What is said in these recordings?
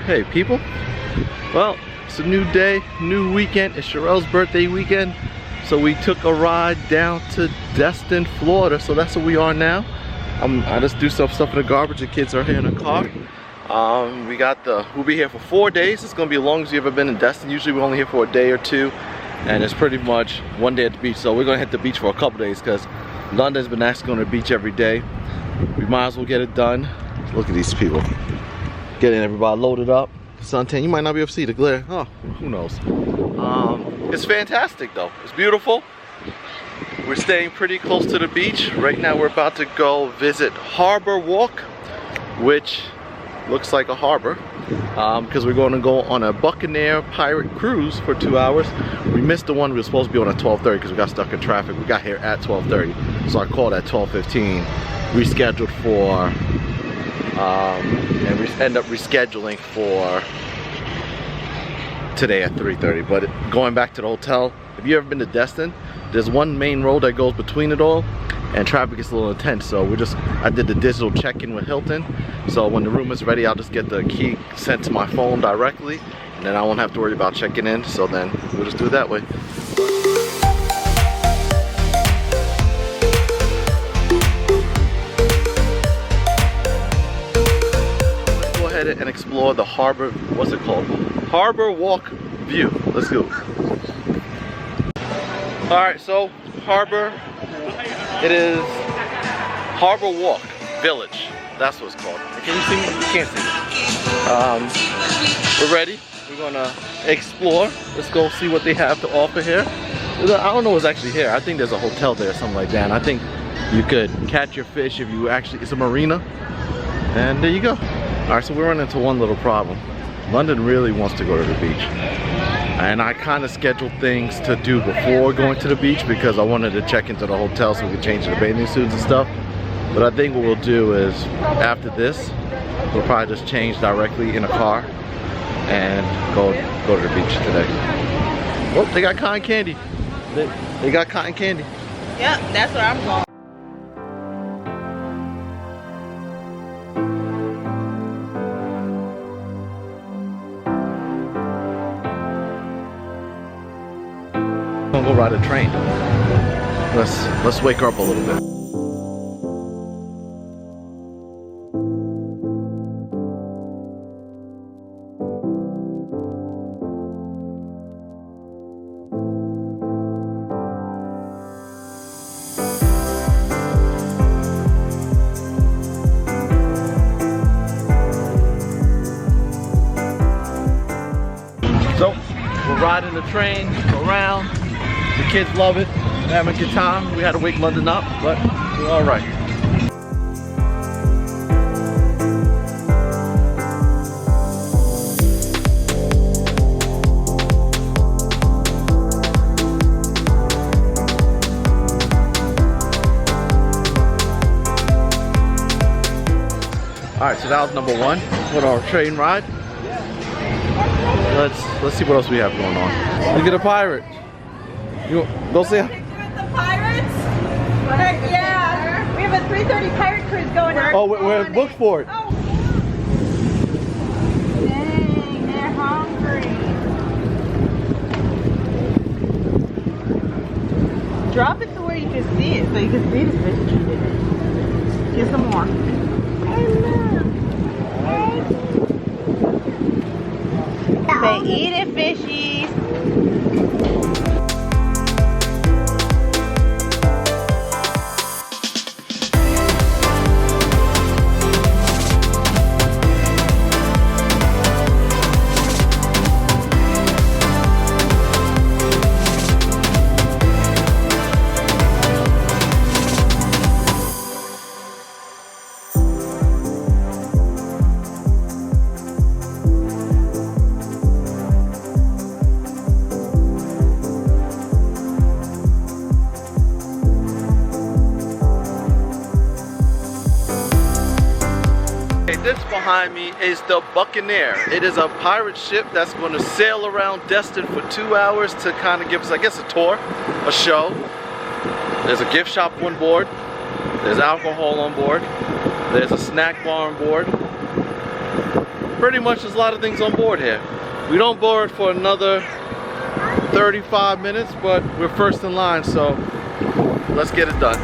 Hey people, well, it's a new day, new weekend. It's Shirell's birthday weekend, so we took a ride down to Destin, Florida. So that's where we are now. I just do some stuff in the garbage. The kids are here in the car. We'll be here for 4 days. It's gonna be as long as you've ever been in Destin. Usually we're only here for a day or two, and it's pretty much 1 day at the beach. So we're gonna hit the beach for a couple days because London's been actually going to the beach every day. We might as well get it done. Look at these people. Getting everybody loaded up. Suntan, you might not be able to see the glare. Oh, who knows? It's fantastic though. It's beautiful. We're staying pretty close to the beach. Right now we're about to go visit Harborwalk, which looks like a harbor, because we're going to go on a Buccaneer pirate cruise for 2 hours. We missed the one we were supposed to be on at 12:30 because we got stuck in traffic. We got here at 12:30, so I called at 12:15, rescheduled for, and we end up rescheduling for today at 3:30. But going back to the hotel, if you ever been to Destin, there's one main road that goes between it all, and traffic is a little intense. So I did the digital check-in with Hilton. So when the room is ready, I'll just get the key sent to my phone directly, and then I won't have to worry about checking in. So then we'll just do it that way. Let's go ahead and explore the harbor, what's it called? Harborwalk view. Let's go. All right, so harbor, it is Harborwalk Village. That's what it's called. Can you see me? You can't see me. We're ready. We're gonna explore. Let's go see what they have to offer here. I don't know what's actually here. I think there's a hotel there or something like that. And I think you could catch your fish if you actually, it's a marina. And there you go. All right, so we're running into one little problem. London really wants to go to the beach. And I kind of scheduled things to do before going to the beach because I wanted to check into the hotel so we could change the bathing suits and stuff. But I think what we'll do is, after this, we'll probably just change directly in a car and go to the beach today. Oh, they got cotton candy. They got cotton candy. Yep, that's where I'm going. I'm gonna go ride a train. Let's wake her up a little bit. So we're riding the train around. The kids love it. We're having a good time. We had to wake London up, but we're all right. All right, so that was number one with our train ride. Let's see what else we have going on. Look at a pirate. You go see. The pirates? Yeah, we have a 3:30 pirate cruise going on. Oh, we're booked for it. Oh. Dang, they're hungry. Drop it to where you can see it, so you can see the fish. Get some more. They eat it, fishies. This behind me is the Buccaneer. It is a pirate ship that's going to sail around Destin for 2 hours to kind of give us, I guess, a tour, a show. There's a gift shop on board. There's alcohol on board. There's a snack bar on board. pretty much there's a lot of things on board here. We don't board for another 35 minutes, but we're first in line, so let's get it done.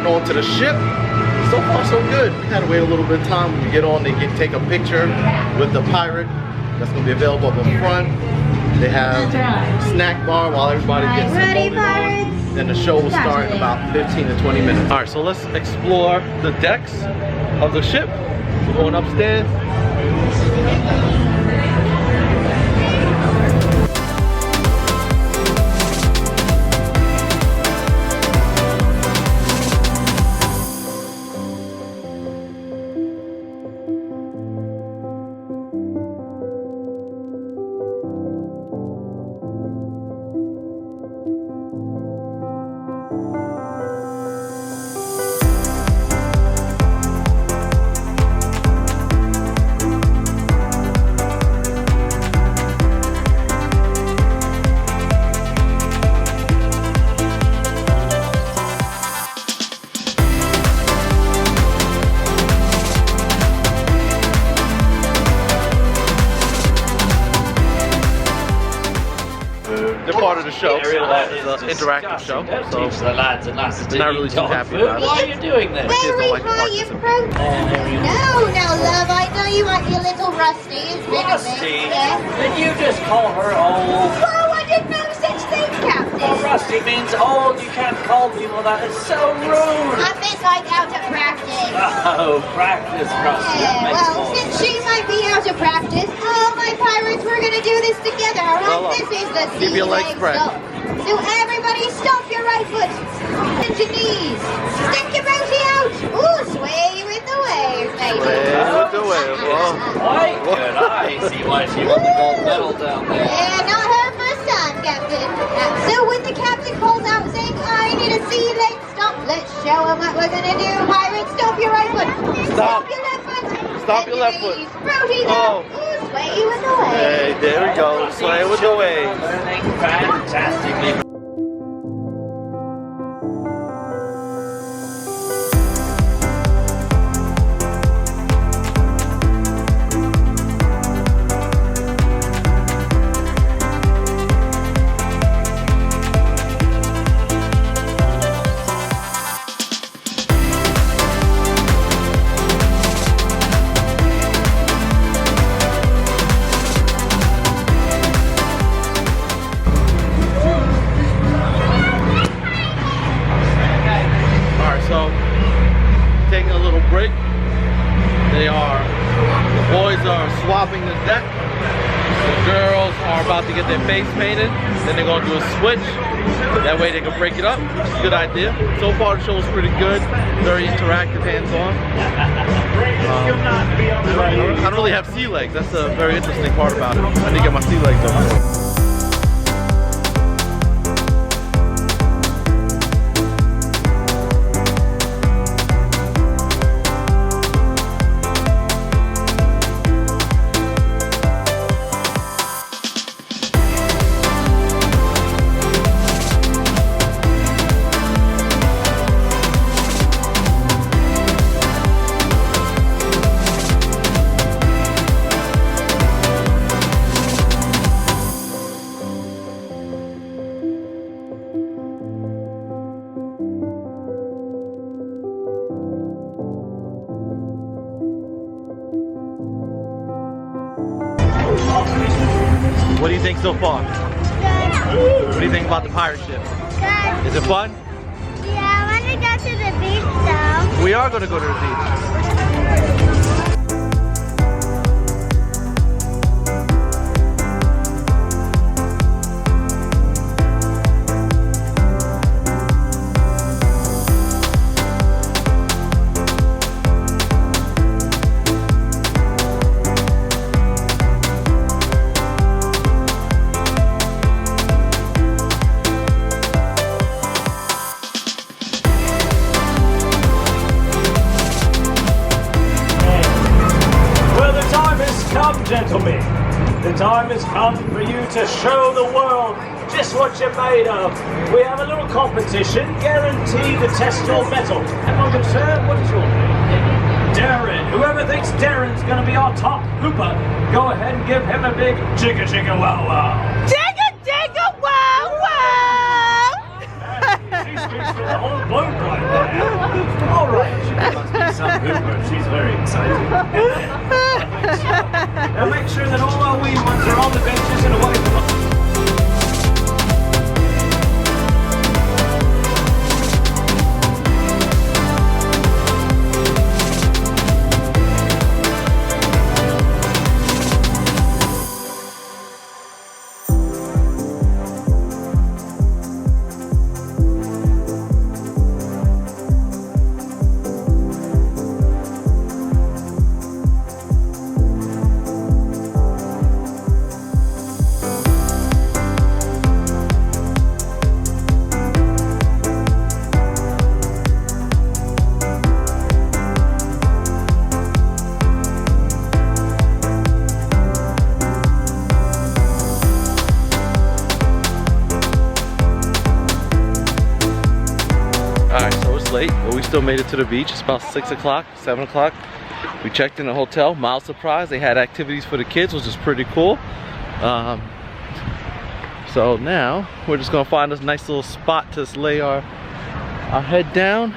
Onto the ship. So far so good. We had to wait a little bit of time. When we get on, they can take a picture with the pirate that's going to be available up in front. They have snack bar while everybody gets loaded on. Then the show will start in about 15 to 20 minutes. Alright, so let's explore the decks of the ship. We're going upstairs. They're part of the show. It's an interactive show, so the lads and lasses they're not really too happy about it. Why are you doing this? My kids don't like to participate. No, love, I know you might be a little rusty. It's been a bit. Rusty? Yeah. Did you just call her old? Oh, I didn't know such thing, Captain. Well, rusty means old. You can't call people that. It's so rude. I miss like out of practice. Oh, practice, rusty. That makes Well, more since sense. she might be out of practice, all my pirates, we're gonna do this together, alright? Well, This is the keep your legs sea spread. So everybody stop your right foot. Bend your knees. Stick your booty out. Ooh, sway with the waves, baby. Sway with the waves. Whoa. Quite good. I see why she won the gold medal down there. Yeah, not her first time, Captain. So when the captain calls out saying, I need a sea leg, stop. Let's show him what we're gonna do. Pirates, stop your right foot. Stop. Your left foot. Stop your Bend left foot. knees. Booty Oh. out. Ooh, sway with the waves. Hey, there we go. Sway with the waves. Learning fantastically. So, taking a little break. The boys are swapping the deck. The girls are about to get their face painted. Then they're gonna do a switch. That way they can break it up. It's a good idea. So far the show is pretty good. Very interactive, hands-on. I don't really have sea legs. That's a very interesting part about it. I need to get my sea legs over. What do you think so far? What do you think about the pirate ship? Good. Is it fun? Yeah, I want to go to the beach though. We are going to go to the beach. gentlemen, the time has come for you to show the world just what you're made of. We have a little competition, guaranteed to test your mettle. And my good sir, what is your name? Darren. Whoever thinks Darren's going to be our top hooper, go ahead and give him a big chicka chicka wow wow. Jigga jigga wow wow! She speaks for the whole globe right there. All right, she must be some hooper. She's very excited. Now make sure that all our wee ones are on the benches and away from us. Late, but we still made it to the beach. It's about 6 o'clock, 7 o'clock. We checked in the hotel, mild surprise. They had activities for the kids, which is pretty cool. So now we're just gonna find this nice little spot to just lay our head down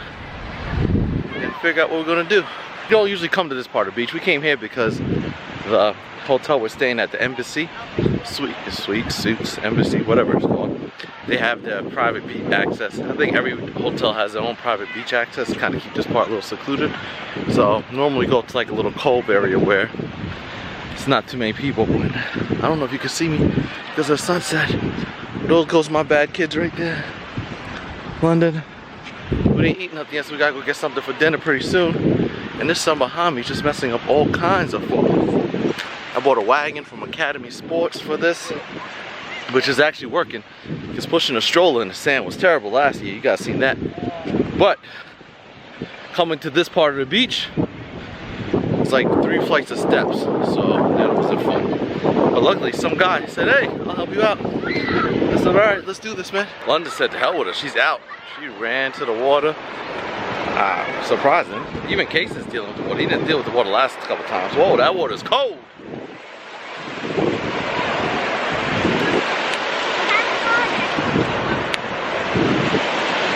and figure out what we're gonna do. We don't usually come to this part of the beach. We came here because the hotel we're staying at, the Embassy Suites, Embassy, whatever it's called. They have their private beach access. I think every hotel has their own private beach access to kind of keep this part a little secluded. So normally go to like a little cove area where it's not too many people. But I don't know if you can see me because of the sunset. Those goes my bad kids right there. London. We ain't eating nothing yet, so we gotta go get something for dinner pretty soon. And this son behind me is just messing up all kinds of food. I bought a wagon from Academy Sports for this, which is actually working. Because pushing a stroller in the sand was terrible last year. You guys seen that. But coming to this part of the beach, it's like 3 flights of steps. So that wasn't fun. But luckily some guy said, hey, I'll help you out. I said, all right, let's do this, man. London said to hell with her, she's out. She ran to the water. Surprising. Even Casey's dealing with the water. He didn't deal with the water last couple times. Whoa, that water's cold.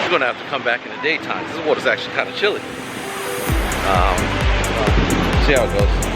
You're gonna have to come back in the daytime. This water's actually kind of chilly. See how it goes.